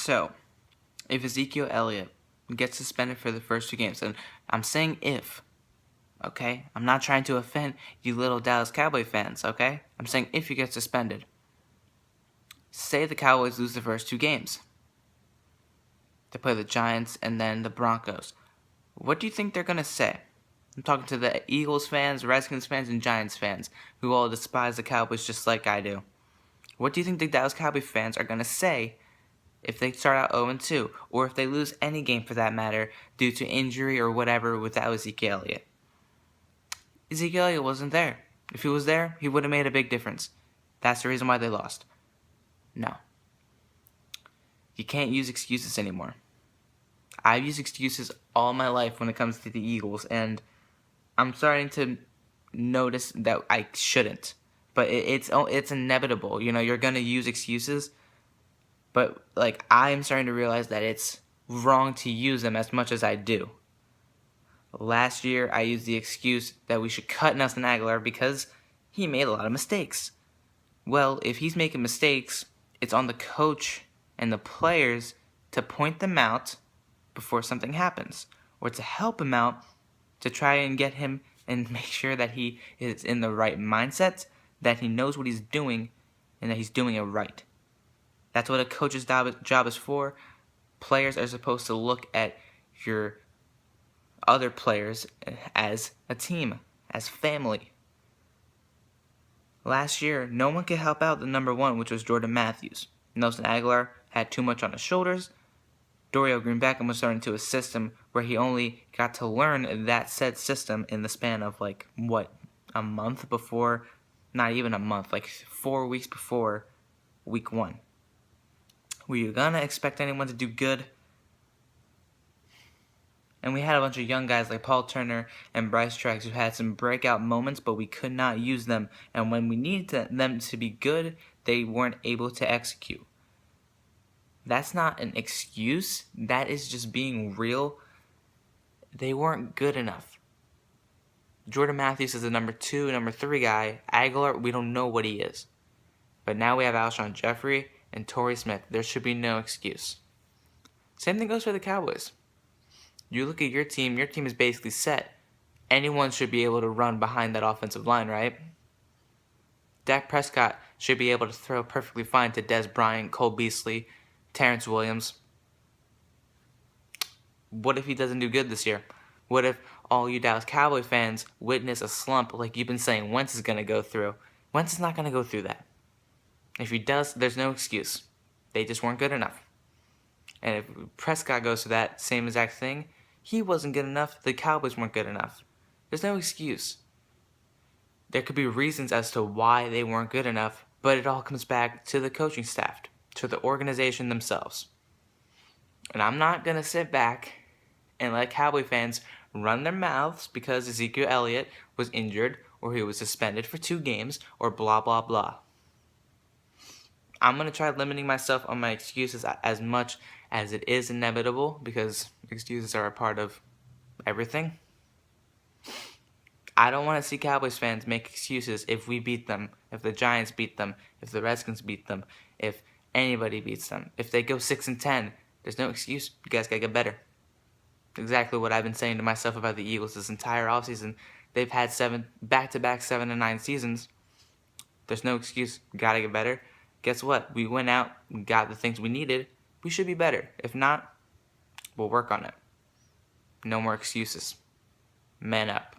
So, if Ezekiel Elliott gets suspended for the first 2 games, and I'm saying if, okay? I'm not trying to offend you little Dallas Cowboy fans, okay? I'm saying if he gets suspended. Say the Cowboys lose the first 2 games. They play the Giants and then the Broncos. What do you think they're going to say? I'm talking to the Eagles fans, Redskins fans, and Giants fans who all despise the Cowboys just like I do. What do you think the Dallas Cowboy fans are going to say if they start out 0-2, or if they lose any game for that matter due to injury or whatever without Ezekiel Elliott? Ezekiel Elliott wasn't there. If he was there, he would have made a big difference. That's the reason why they lost. No. You can't use excuses anymore. I've used excuses all my life when it comes to the Eagles, and I'm starting to notice that I shouldn't. But it's inevitable. You know, you're going to use excuses, but like I'm starting to realize that it's wrong to use them as much as I do. Last year, I used the excuse that we should cut Nelson Aguilar because he made a lot of mistakes. Well, if he's making mistakes, it's on the coach and the players to point them out before something happens, or to help him out to try and get him and make sure that he is in the right mindset, that he knows what he's doing, and that he's doing it right. That's what a coach's job is for. Players are supposed to look at your other players as a team, as family. Last year, no one could help out the number one, which was Jordan Matthews. Nelson Aguilar had too much on his shoulders. Dorial Green-Beckham was starting to a system where he only got to learn that said system in the span of a month before, not even a month, 4 weeks before week 1. Were you gonna expect anyone to do good? And we had a bunch of young guys like Paul Turner and Bryce Treggs who had some breakout moments, but we could not use them. And when we needed them to be good, they weren't able to execute. That's not an excuse. That is just being real. They weren't good enough. Jordan Matthews is the number 2, number 3 guy. Aguilar, we don't know what he is. But now we have Alshon Jeffrey and Torrey Smith. There should be no excuse. Same thing goes for the Cowboys. You look at your team is basically set. Anyone should be able to run behind that offensive line, right? Dak Prescott should be able to throw perfectly fine to Dez Bryant, Cole Beasley, Terrence Williams. What if he doesn't do good this year? What if all you Dallas Cowboy fans witness a slump like you've been saying Wentz is going to go through? Wentz is not going to go through that. If he does, there's no excuse. They just weren't good enough. And if Prescott goes through that same exact thing, he wasn't good enough, the Cowboys weren't good enough. There's no excuse. There could be reasons as to why they weren't good enough, but it all comes back to the coaching staff, to the organization themselves. And I'm not going to sit back and let Cowboy fans run their mouths because Ezekiel Elliott was injured or he was suspended for 2 games or blah, blah, blah. I'm going to try limiting myself on my excuses as much as it is inevitable because excuses are a part of everything. I don't want to see Cowboys fans make excuses if we beat them, if the Giants beat them, if the Redskins beat them, if anybody beats them. If they go 6-10, there's no excuse. You guys got to get better. Exactly what I've been saying to myself about the Eagles this entire offseason. They've had 7 back-to-back 7-9 seasons. There's no excuse. You got to get better. Guess what? We went out and got the things we needed. We should be better. If not, we'll work on it. No more excuses. Man up.